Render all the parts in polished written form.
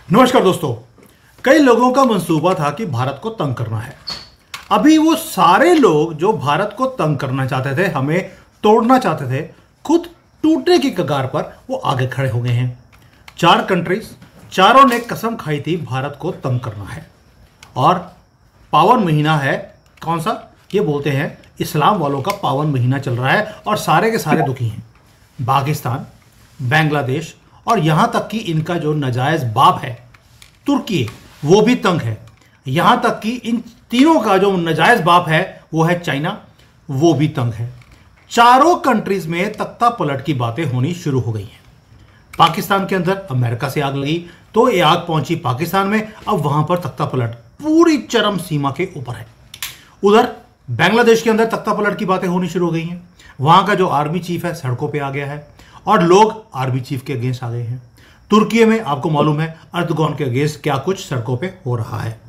नमस्कार दोस्तों। कई लोगों का मंसूबा था कि भारत को तंग करना है। अभी वो सारे लोग जो भारत को तंग करना चाहते थे, हमें तोड़ना चाहते थे, खुद टूटने की कगार पर वो आगे खड़े हो गए हैं। 4 कंट्रीज, चारों ने कसम खाई थी भारत को तंग करना है। और पावन महीना है कौन सा, ये बोलते हैं इस्लाम वालों का पावन महीना चल रहा है और सारे के सारे दुखी हैं। पाकिस्तान, बांग्लादेश और यहां तक कि इनका जो नाजायज बाप है तुर्की, वो भी तंग है। यहां तक कि इन तीनों का जो नाजायज बाप है वो है चाइना, वो भी तंग है। चारों कंट्रीज में तख्ता पलट की बातें होनी शुरू हो गई हैं। पाकिस्तान के अंदर अमेरिका से आग लगी तो ये आग पहुंची पाकिस्तान में, अब वहां पर तख्ता पलट पूरी चरम सीमा के ऊपर है। उधर बांग्लादेश के अंदर तख्ता पलट की बातें होनी शुरू हो गई हैं। वहां का जो आर्मी चीफ है सड़कों पे आ गया है और लोग आर्मी चीफ के अगेंस्ट आ गए हैं। तुर्की में आपको मालूम है अर्दगोन के अगेंस्ट क्या कुछ सड़कों पे हो रहा है।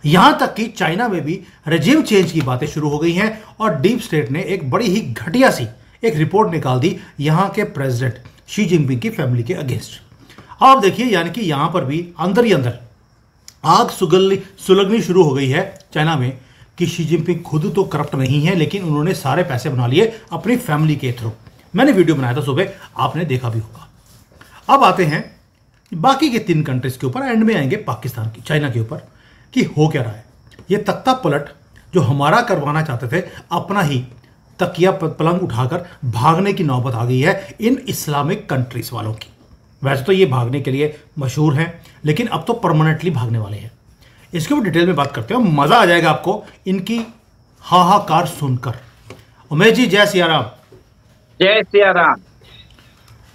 यहां तक कि चाइना में भी रेजिम चेंज की बातें शुरू हो गई हैं और डीप स्टेट ने एक बड़ी ही घटिया सी एक रिपोर्ट निकाल दी यहां के प्रेसिडेंट शी जिनपिंग की फैमिली के अगेंस्ट। आप देखिए, यानी कि यहां पर भी अंदर ही अंदर आग सुलगनी शुरू हो गई है चाइना में कि शी जिनपिंग खुद तो करप्ट नहीं है, लेकिन उन्होंने सारे पैसे बना लिए अपनी फैमिली के थ्रू। मैंने वीडियो बनाया था सुबह, आपने देखा भी होगा। अब आते हैं बाकी के 3 कंट्रीज के ऊपर, एंड में आएंगे पाकिस्तान की, चाइना के ऊपर कि हो क्या रहा है। ये तख्ता पलट जो हमारा करवाना चाहते थे, अपना ही तकिया पलंग उठाकर भागने की नौबत आ गई है इन इस्लामिक कंट्रीज वालों की। वैसे तो ये भागने के लिए मशहूर हैं, लेकिन अब तो परमानेंटली भागने वाले हैं। इसके ऊपर डिटेल में बात करते हैं, मजा आ जाएगा आपको इनकी हाहाकार सुनकर। उमेश जी, जय सिया राम। जय सिया राम।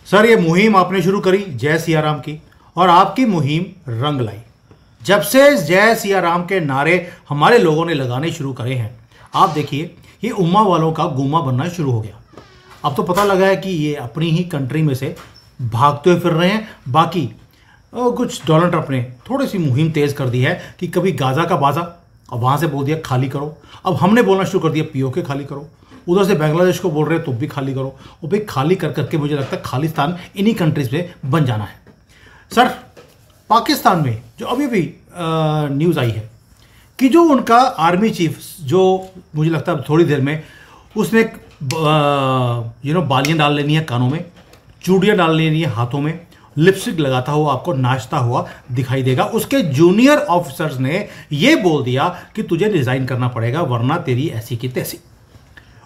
सर, ये मुहिम आपने शुरू करी जय सिया राम की, और आपकी मुहिम रंग लाई। जब से जय सिया राम के नारे हमारे लोगों ने लगाने शुरू करे हैं, आप देखिए ये उम्मा वालों का गुम्मा बनना शुरू हो गया। अब तो पता लगा है कि ये अपनी ही कंट्री में से भागते हुए फिर रहे हैं। बाकी कुछ डोनाल्ड ट्रंप ने थोड़ी सी मुहिम तेज कर दी है कि कभी गाजा का बाजा, और वहां से बोल दिया खाली करो। अब हमने बोलना शुरू कर दिया पीओके खाली करो। उधर से बांग्लादेश को बोल रहे हैं तो भी खाली करो। और भाई खाली कर करके मुझे लगता है खालिस्तान इन्हीं कंट्रीज में बन जाना है। सर, पाकिस्तान में जो अभी भी न्यूज़ आई है कि जो उनका आर्मी चीफ, जो मुझे लगता है थोड़ी देर में उसने बालियाँ डाल लेनी है कानों में, चूड़ियाँ डाल लेनी है हाथों में, लिपस्टिक लगाता हुआ आपको नाचता हुआ दिखाई देगा। उसके जूनियर ऑफिसर्स ने यह बोल दिया कि तुझे रिजाइन करना पड़ेगा वरना तेरी ऐसी की तैसी।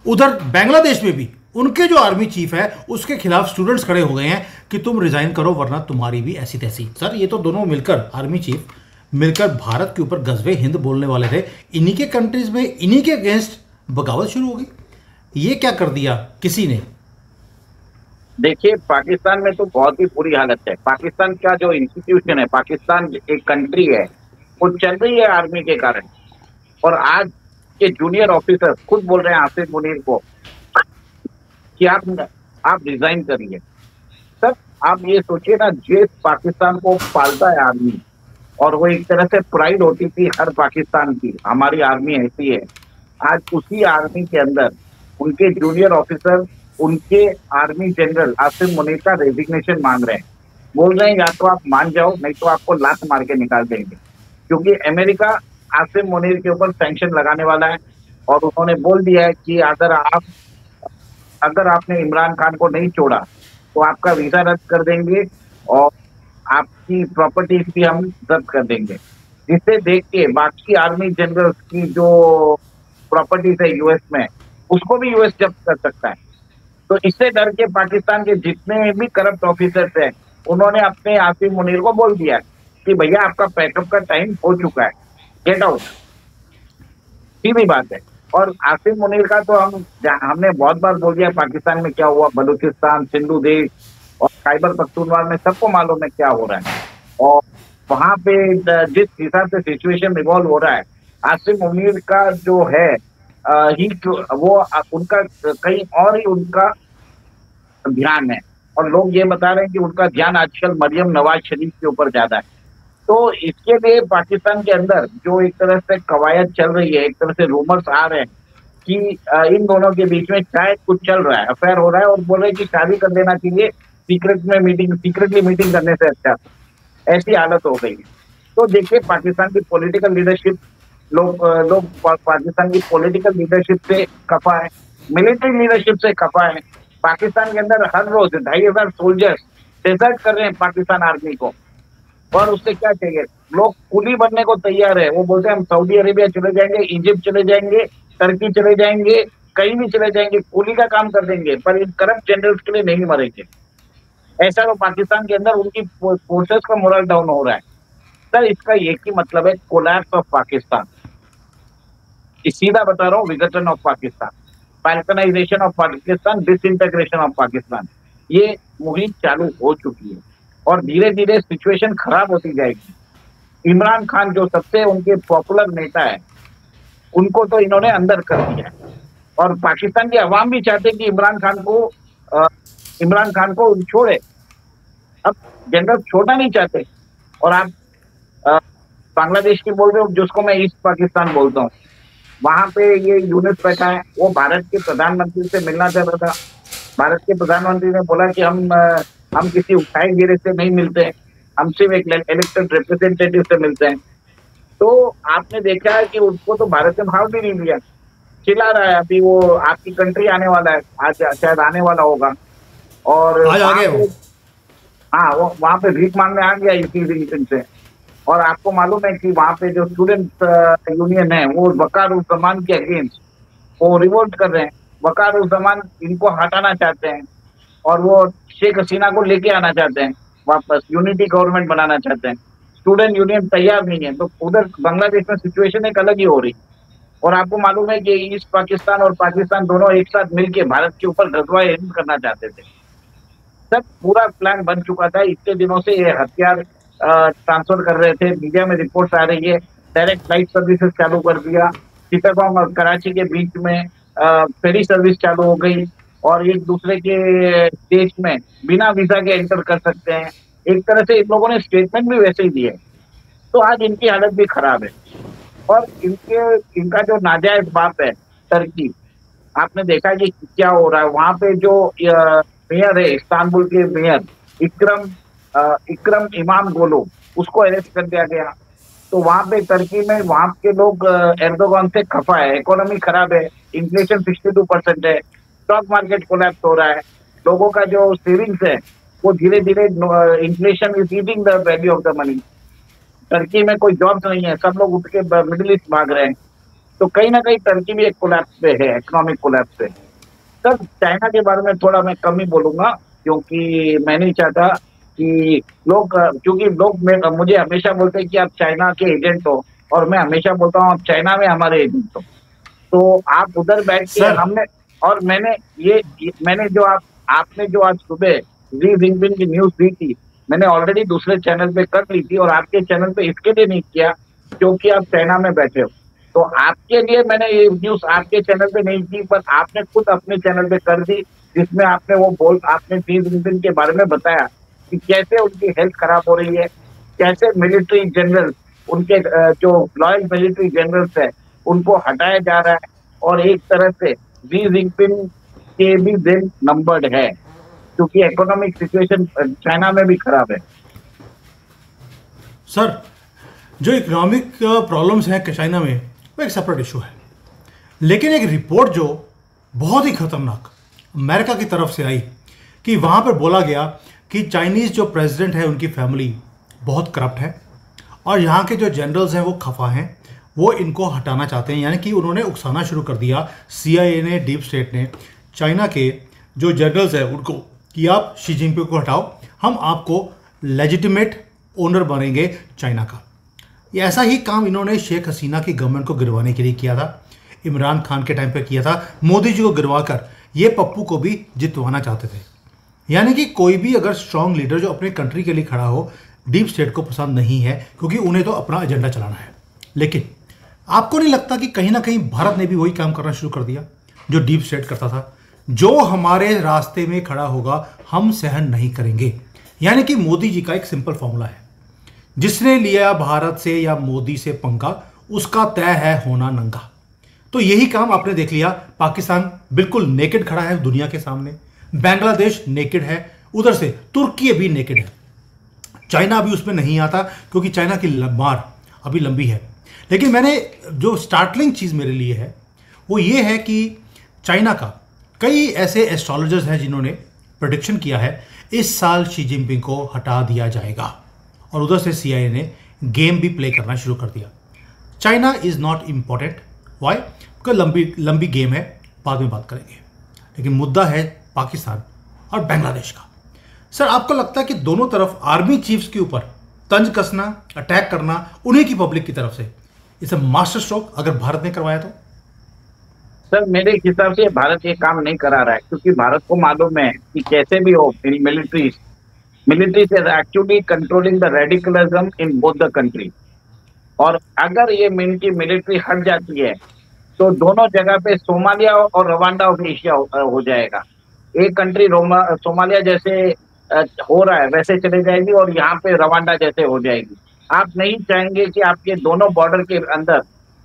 उधर बांग्लादेश में भी उनके जो आर्मी चीफ है उसके खिलाफ स्टूडेंट्स खड़े हो गए हैं कि तुम रिजाइन करो वरना तुम्हारी भी ऐसी तैसी। सर, ये तो दोनों मिलकर, आर्मी चीफ मिलकर भारत के ऊपर गजवे हिंद बोलने वाले थे। इन्हीं के कंट्रीज में इन्हीं के अगेंस्ट बगावत शुरू हो गई। ये क्या कर दिया किसी ने? देखिए, पाकिस्तान में तो बहुत ही बुरी हालत है। पाकिस्तान का जो इंस्टीट्यूशन है, पाकिस्तान एक कंट्री है, वो चल रही है आर्मी के कारण। और आज के जूनियर ऑफिसर खुद बोल रहे हैं आसिफ मुनीर को कि आप रिजाइन करिए। सर, आप ये सोचिए ना, जिस पाकिस्तान को पालता है आर्मी, और वो एक तरह से प्राइड होती थी हर पाकिस्तान की, हमारी आर्मी ऐसी है। आज उसी आर्मी के अंदर उनके जूनियर ऑफिसर, उनके आर्मी जनरल आसिफ मुनीर का रेजिग्नेशन मांग रहे हैं। बोल रहे हैं या तो आप मान जाओ, नहीं तो आपको लात मार के निकाल देंगे। क्योंकि अमेरिका आसिफ मुनीर के ऊपर सैंक्शन लगाने वाला है, और उन्होंने बोल दिया है कि अगर आपने इमरान खान को नहीं छोड़ा तो आपका वीजा रद्द कर देंगे और आपकी प्रॉपर्टीज भी हम जब्त कर देंगे। जिसे देख के बाकी आर्मी जनरल्स की जो प्रॉपर्टीज है यूएस में, उसको भी यूएस जब्त कर सकता है। तो इससे डर के पाकिस्तान के जितने भी करप्ट ऑफिसर्स हैं, उन्होंने अपने आसिफ मुनीर को बोल दिया कि भैया आपका पैकअप का टाइम हो चुका है, गेट आउट। सीधी बात है। और आसिफ मुनीर का तो हमने बहुत बार बोल दिया पाकिस्तान में क्या हुआ, बलूचिस्तान, सिंधु देश और खैबर पख्तूनख्वा में सबको मालूम है क्या हो रहा है। और वहां पे जिस हिसाब से सिचुएशन इवॉल्व हो रहा है, आसिफ मुनीर का जो है वो उनका कहीं और ही उनका ध्यान है। और लोग ये बता रहे हैं कि उनका ध्यान आजकल मरियम नवाज शरीफ के ऊपर ज्यादा है। तो इसके लिए पाकिस्तान के अंदर जो एक तरह से कवायद चल रही है, एक तरह से रूमर्स आ रहे हैं कि इन दोनों के बीच में शायद कुछ चल रहा है, अफेयर हो रहा है, और बोल रहे हैं कि शादी कर देना चाहिए सीक्रेटली मीटिंग करने से अच्छा। ऐसी हालत हो गई है। तो देखिए पाकिस्तान की पॉलिटिकल लीडरशिप, लोग पाकिस्तान की पॉलिटिकल लीडरशिप से खफा है, मिलिट्री लीडरशिप से खफा है। पाकिस्तान के अंदर हर रोज 2,500 सोल्जर्स डिसर्ट कर रहे हैं पाकिस्तान आर्मी को, और उससे क्या चाहिए? लोग कुली बनने को तैयार है। वो बोलते हैं हम सऊदी अरेबिया चले जाएंगे, इजिप्ट चले जाएंगे, टर्की चले जाएंगे, कहीं भी चले जाएंगे, कुली का काम कर देंगे, पर इन करप्ट जनरल्स के लिए नहीं मरेंगे। ऐसा तो पाकिस्तान के अंदर उनकी फोर्सेस का मोरल डाउन हो रहा है। सर इसका एक ही मतलब है, कोलैप्स ऑफ पाकिस्तान। सीधा बता रहा हूँ, विघटन of Pakistan, balkanization of Pakistan, disintegration of Pakistan, ये मुहिम चालू हो चुकी है और धीरे धीरे सिचुएशन खराब होती जाएगी। इमरान खान जो सबसे उनके पॉपुलर नेता है, उनको तो इन्होंने अंदर कर दिया है, और पाकिस्तान की अवाम भी चाहते हैं कि इमरान खान को छोड़े। अब जनरल छोड़ना नहीं चाहते, और आप अ, बांग्लादेश की बोल रहे हो, जिसको मैं ईस्ट पाकिस्तान बोलता हूँ, वहां पे ये यूनिस बैठा है, वो भारत के प्रधानमंत्री से मिलना चाहता था। भारत के प्रधानमंत्री ने बोला कि हम किसी उठाए गिरे से नहीं मिलते हैं, हम सिर्फ एक इलेक्टेड रिप्रेजेंटेटिव से मिलते हैं। तो आपने देखा है कि उसको तो भारत ने भाव भी नहीं दिया, चिल्ला रहा है। अभी वो आपकी कंट्री आने वाला है, आज शायद आने वाला होगा, और आज आ वहां गए पे, वो। हाँ वो वहां पे भीख मांगने आ गया इसी रीजन से। और आपको मालूम है कि वहां पे जो स्टूडेंट यूनियन है, वो वकार उस जमान के अगेंस्ट वो रिवोल्ट कर रहे हैं। वकार उस जमान इनको हटाना चाहते हैं, और वो शेख हसीना को लेके आना चाहते हैं, वापस यूनिटी गवर्नमेंट बनाना चाहते हैं। स्टूडेंट यूनियन तैयार नहीं है, तो उधर बांग्लादेश में सिचुएशन एक अलग ही हो रही। और आपको मालूम है कि ईस्ट पाकिस्तान और पाकिस्तान दोनों एक साथ मिलकर भारत के ऊपर गजवा हिंद करना चाहते थे। सब पूरा प्लान बन चुका था। इतने दिनों से ये हथियार ट्रांसफर कर रहे थे। मीडिया में रिपोर्ट्स आ रही है, डायरेक्ट फ्लाइट सर्विसेज चालू कर दिया। चिटागोंग और कराची के बीच में फेरी सर्विस चालू हो गई, और एक दूसरे के देश में बिना वीजा के एंटर कर सकते हैं। एक तरह से इन लोगों ने स्टेटमेंट भी वैसे ही दिए। तो आज इनकी हालत भी खराब है। और इनका जो नाजायज बाप है टर्की, आपने देखा कि क्या हो रहा है वहां पे। जो मेयर है इस्तांबुल के मेयर, इकरम इमाम गोलो, उसको अरेस्ट कर दिया गया। तो वहां पे टर्की में वहां के लोग एर्दोगान से खफा है, इकोनॉमी खराब है, इन्फ्लेशन 62% है, स्टॉक मार्केट कोलैप्स हो रहा है, लोगों का जो सेविंग्स है वो धीरे धीरे, inflation is eating the value of the money. Turkey में कोई जॉब्स नहीं है, सब लोग उठ के मिडिल ईस्ट भाग रहे हैं। तो कहीं ना कहीं टर्की भी एक कोलैप्स पे है, इकोनॉमिक कोलैप्स पे। सर चाइना के बारे में थोड़ा मैं कम ही बोलूंगा, क्योंकि मैं नहीं चाहता कि क्योंकि मुझे हमेशा बोलते हैं कि आप चाइना के एजेंट हो, और मैं हमेशा बोलता हूँ आप चाइना में हमारे एजेंट हो। तो आप उधर बैठ के सर हमने, और मैंने जो आपने जो आज सुबह जी जिनपिंग की न्यूज दी थी, मैंने ऑलरेडी दूसरे चैनल पे कर ली थी, और आपके चैनल पे इसके लिए नहीं किया क्योंकि आप चाइना में बैठे हो। तो आपके लिए मैंने ये न्यूज आपके चैनल पे नहीं की, पर आपने खुद अपने चैनल पे कर दी, जिसमें आपने जी जिनपिंग के बारे में बताया कि कैसे उनकी हेल्थ खराब हो रही है, कैसे मिलिट्री जनरल, उनके जो लॉयल मिलिट्री जनरल्स है, उनको हटाया जा रहा है, और एक तरह से जी जिनपिंग के भी दिन नंबर्ड है, क्योंकि इकोनॉमिक सिचुएशन चाइना में भी खराब है। सर, जो इकोनॉमिक प्रॉब्लम्स हैं चाइना में, वो एक सेपरेट इशू है। लेकिन एक रिपोर्ट जो बहुत ही खतरनाक अमेरिका की तरफ से आई, कि वहाँ पर बोला गया कि चाइनीज़ जो प्रेसिडेंट है उनकी फैमिली बहुत करप्ट है, और यहाँ के जो जनरल्स हैं वो खफा हैं, वो इनको हटाना चाहते हैं। यानी कि उन्होंने उकसाना शुरू कर दिया, CIA ने, डीप स्टेट ने, चाइना के जो जनरल्स हैं उनको, कि आप शी जिनपिंग को हटाओ, हम आपको लेजिटिमेट ओनर बनेंगे चाइना का। ये ऐसा ही काम इन्होंने शेख हसीना की गवर्नमेंट को गिरवाने के लिए किया था, इमरान खान के टाइम पे किया था, मोदी जी को गिरवा कर ये पप्पू को भी जितवाना चाहते थे। यानी कि कोई भी अगर स्ट्रांग लीडर जो अपने कंट्री के लिए खड़ा हो, डीप स्टेट को पसंद नहीं है, क्योंकि उन्हें तो अपना एजेंडा चलाना है। लेकिन आपको नहीं लगता कि कहीं ना कहीं भारत ने भी वही काम करना शुरू कर दिया जो डीप स्टेट करता था? जो हमारे रास्ते में खड़ा होगा हम सहन नहीं करेंगे। यानी कि मोदी जी का एक सिंपल फॉर्मूला है, जिसने लिया भारत से या मोदी से पंगा, उसका तय है होना नंगा। तो यही काम आपने देख लिया। पाकिस्तान बिल्कुल नेकेड खड़ा है दुनिया के सामने, बांग्लादेश नेकेड है, उधर से तुर्की भी नेकेड है। चाइना अभी उसमें नहीं आता क्योंकि चाइना की मार अभी लंबी है। लेकिन मैंने जो स्टार्टलिंग चीज़ मेरे लिए है वो ये है कि चाइना का कई ऐसे एस्ट्रोलॉजर्स हैं जिन्होंने प्रेडिक्शन किया है इस साल शी जिनपिंग को हटा दिया जाएगा, और उधर से CIA ने गेम भी प्ले करना शुरू कर दिया। China is not important, why? Because लंबी गेम है, बाद में बात करेंगे। लेकिन मुद्दा है पाकिस्तान और बांग्लादेश का। सर, आपको लगता है कि दोनों तरफ आर्मी चीफ्स के ऊपर तंज कसना, अटैक करना उन्हीं की पब्लिक की तरफ से, इस मास्टर स्ट्रोक अगर भारत ने करवाया तो? सर मेरे हिसाब से भारत ये काम नहीं करा रहा है, क्योंकि भारत को मालूम है कि कैसे भी हो military is actually controlling the radicalism in both the country. और अगर ये इनकी मिलिट्री हट जाती है तो दोनों जगह पे सोमालिया और रवांडा ऑफ एशिया हो जाएगा। एक कंट्री सोमालिया जैसे हो रहा है वैसे चले जाएगी, और यहाँ पे रवांडा जैसे हो जाएगी। आप नहीं चाहेंगे कि आपके दोनों बॉर्डर के अंदर,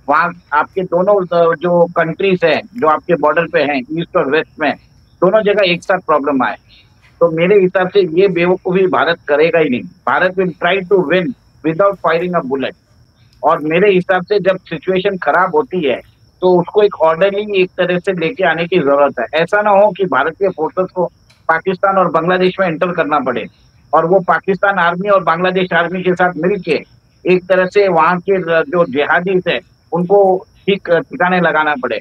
वहाँ आपके दोनों जो कंट्रीज हैं जो आपके बॉर्डर पे हैं, ईस्ट और वेस्ट में, दोनों जगह एक साथ प्रॉब्लम आए। तो मेरे हिसाब से ये बेवकूफी भारत करेगा ही नहीं। Bharat will try to win without firing a bullet. और मेरे हिसाब से जब सिचुएशन खराब होती है तो उसको एक ऑर्डरली एक तरह से लेके आने की जरूरत है। ऐसा ना हो कि भारतीय फोर्सेस को पाकिस्तान और बांग्लादेश में एंटर करना पड़े, और वो पाकिस्तान आर्मी और बांग्लादेश आर्मी के साथ मिलके एक तरह से वहाँ के जो जिहादीज है उनको ठीक ठिकाने लगाना पड़े।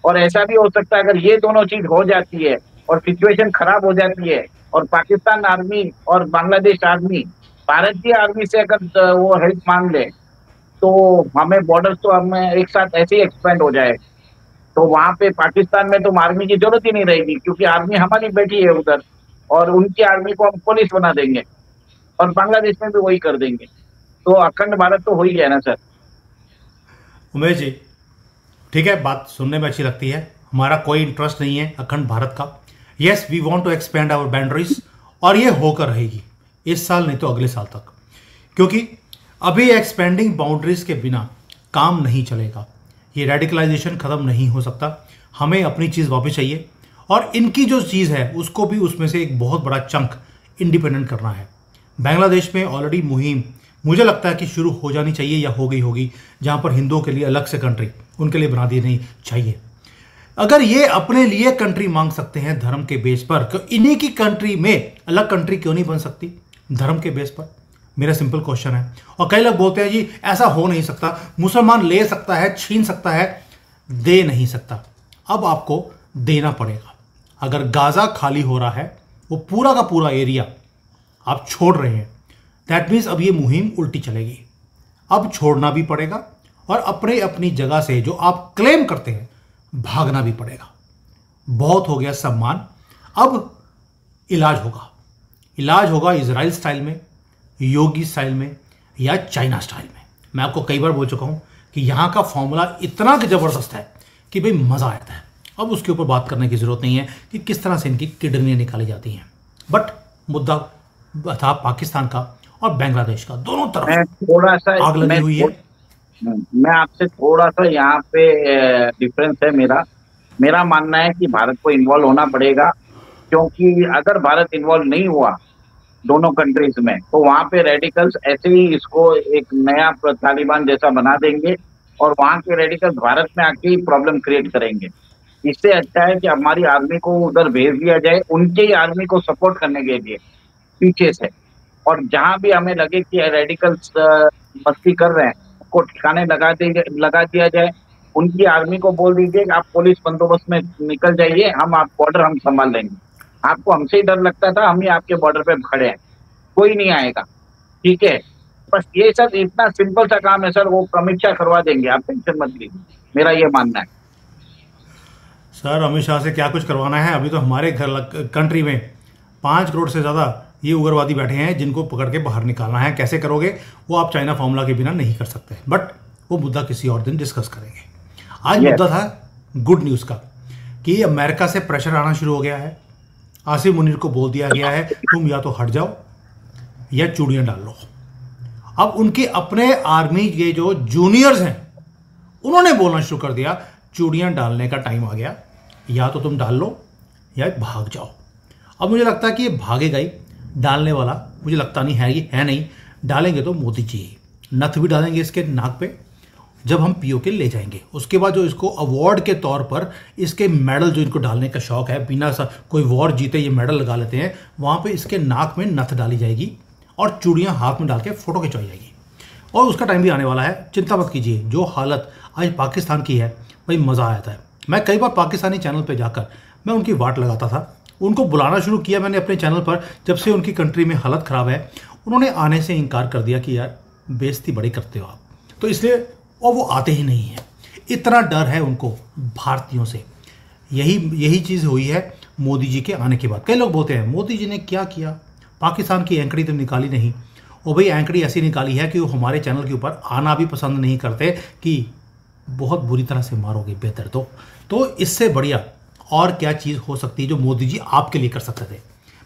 और ऐसा भी हो सकता है अगर ये दोनों चीज हो जाती है और सिचुएशन खराब हो जाती है और पाकिस्तान आर्मी और बांग्लादेश आर्मी भारतीय आर्मी से अगर वो हेल्प मांग ले तो हमें बॉर्डर तो हमें एक साथ ऐसे ही एक्सपेंड हो जाए। तो वहां पे पाकिस्तान में तो आर्मी की जरूरत ही नहीं रहेगी, क्योंकि आर्मी हमारी बैठी है उधर, और उनकी आर्मी को हम पुलिस बना देंगे, और बांग्लादेश में भी वही कर देंगे। तो अखंड भारत तो हो ही गया ना सर। उमेश जी, ठीक है, बात सुनने में अच्छी लगती है। हमारा कोई इंटरेस्ट नहीं है अखंड भारत का। Yes, we want to expand our boundaries, और ये होकर रहेगी इस साल नहीं तो अगले साल तक, क्योंकि अभी एक्सपेंडिंग बाउंड्रीज के बिना काम नहीं चलेगा। ये रेडिकलाइजेशन खत्म नहीं हो सकता। हमें अपनी चीज़ वापस चाहिए, और इनकी जो चीज़ है उसको भी उसमें से एक बहुत बड़ा चंक इंडिपेंडेंट करना है। बांग्लादेश में ऑलरेडी मुहिम मुझे लगता है कि शुरू हो जानी चाहिए या हो गई होगी, जहाँ पर हिंदुओं के लिए अलग से कंट्री उनके लिए बना देनी चाहिए। अगर ये अपने लिए कंट्री मांग सकते हैं धर्म के बेस पर, तो इन्हीं की कंट्री में अलग कंट्री क्यों नहीं बन सकती धर्म के बेस पर? मेरा सिंपल क्वेश्चन है। और कई लोग बोलते हैं जी ऐसा हो नहीं सकता, मुसलमान ले सकता है, छीन सकता है, दे नहीं सकता। अब आपको देना पड़ेगा। अगर गाजा खाली हो रहा है, वो पूरा का पूरा एरिया आप छोड़ रहे हैं, दैट मीन्स अब ये मुहिम उल्टी चलेगी। अब छोड़ना भी पड़ेगा, और अपने अपनी जगह से जो आप क्लेम करते हैं भागना भी पड़ेगा। बहुत हो गया सम्मान, अब इलाज होगा इजराइल स्टाइल में, योगी स्टाइल में, या चाइना स्टाइल में। मैं आपको कई बार बोल चुका हूं कि यहां का फॉर्मूला इतना जबरदस्त है कि भाई मजा आता है। अब उसके ऊपर बात करने की जरूरत नहीं है कि किस तरह से इनकी किडनियां निकाली जाती हैं। बट मुद्दा था पाकिस्तान का और बांग्लादेश का, दोनों तरफ थोड़ा सा आग लगी हुई है। मैं आपसे थोड़ा सा यहाँ पे डिफरेंस है। मेरा मानना है कि भारत को इन्वॉल्व होना पड़ेगा, क्योंकि अगर भारत इन्वॉल्व नहीं हुआ दोनों कंट्रीज में तो वहां पे रेडिकल्स ऐसे ही इसको एक नया तालिबान जैसा बना देंगे, और वहां के रेडिकल्स भारत में आके ही प्रॉब्लम क्रिएट करेंगे। इससे अच्छा है कि हमारी आर्मी को उधर भेज दिया जाए, उनके ही आर्मी को सपोर्ट करने के लिए पीछे से, और जहां भी हमें लगे कि रेडिकल्स मस्ती कर रहे हैं उनको ठिकाने लगा दिया जाए। उनकी आर्मी को बोल दीजिए कि आप पुलिस बंदोबस्त में निकल जाइए, आप बॉर्डर हम संभाल लेंगे। आपको हमसे ही डर लगता था, हम ही आपके बॉर्डर पे खड़े हैं, कोई नहीं आएगा, ठीक है। बस ये सर इतना सिंपल सा काम है सर, वो समीक्षा करवा देंगे, आप टेंशन मत लीजिए, मेरा ये मानना है। सर अमित शाह से क्या कुछ करवाना है? अभी तो हमारे कंट्री में 5 करोड़ से ज़्यादा ये उग्रवादी बैठे हैं जिनको पकड़ के बाहर निकालना है। कैसे करोगे वो आप चाइना फॉर्मूला के बिना नहीं कर सकते, बट वो मुद्दा किसी और दिन डिस्कस करेंगे। आज मुद्दा था गुड न्यूज़ का कि अमेरिका से प्रेशर आना शुरू हो गया है। आसिम मुनीर को बोल दिया गया है तुम या तो हट जाओ या चूड़ियाँ डाल लो। अब उनके अपने आर्मी के जो जूनियर्स हैं उन्होंने बोलना शुरू कर दिया चूड़ियाँ डालने का टाइम आ गया, या तो तुम डाल लो या भाग जाओ। अब मुझे लगता है कि ये भागेगा ही, डालने वाला मुझे लगता नहीं है, ये है नहीं, डालेंगे तो मोदी जी ही। नथ भी डालेंगे इसके नाक पे जब हम पीओके ले जाएंगे। उसके बाद जो इसको अवार्ड के तौर पर इसके मेडल, जो इनको डालने का शौक है, बिना कोई वॉर जीते ये मेडल लगा लेते हैं, वहाँ पे इसके नाक में नथ डाली जाएगी और चूड़ियाँ हाथ में डाल के फ़ोटो खिंचवाई जाएगी। और उसका टाइम भी आने वाला है, चिंता मत कीजिए। जो हालत आज पाकिस्तान की है भाई, मज़ा आता है। मैं कई बार पाकिस्तानी चैनल पे जाकर मैं उनकी वाट लगाता था, उनको बुलाना शुरू किया मैंने अपने चैनल पर। जब से उनकी कंट्री में हालत ख़राब है, उन्होंने आने से इनकार कर दिया कि यार बेइज्जती बड़ी करते हो आप, तो इसलिए और वो आते ही नहीं हैं। इतना डर है उनको भारतीयों से। यही चीज़ हुई है मोदी जी के आने के बाद। कई लोग बोलते हैं मोदी जी ने क्या किया, पाकिस्तान की एंकड़ी तो निकाली नहीं। और भाई एंकड़ी ऐसी निकाली है कि वो हमारे चैनल के ऊपर आना भी पसंद नहीं करते कि बहुत बुरी तरह से मारोगे बेहतर। तो इससे बढ़िया और क्या चीज़ हो सकती है जो मोदी जी आपके लिए कर सकते थे।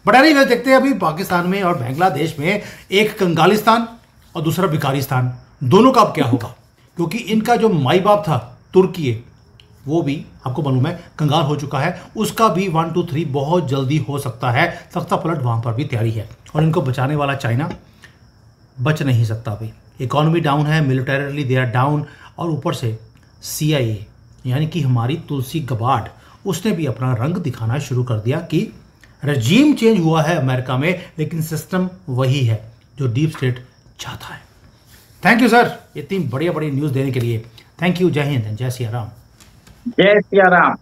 बट एनीवे, देखते हैं अभी पाकिस्तान में और बांग्लादेश में एक कंगालिस्तान और दूसरा भिखारिस्तान, दोनों का अब क्या होगा। क्योंकि इनका जो माई बाप था तुर्की, वो भी आपको मालूम है कंगाल हो चुका है। उसका भी 1 2 3 बहुत जल्दी हो सकता है। तख्ता पलट वहाँ पर भी तैयारी है। और इनको बचाने वाला चाइना बच नहीं सकता भाई। इकॉनमी डाउन है, मिलिटरीली दे आर डाउन, और ऊपर से CIA यानी कि हमारी तुलसी गबार्ड, उसने भी अपना रंग दिखाना शुरू कर दिया कि रजीम चेंज हुआ है अमेरिका में, लेकिन सिस्टम वही है जो डीप स्टेट चाहता है। थैंक यू सर, इतनी बढ़िया न्यूज़ देने के लिए। Thank you. जय हिंद, जय सिया राम। जय सिया राम।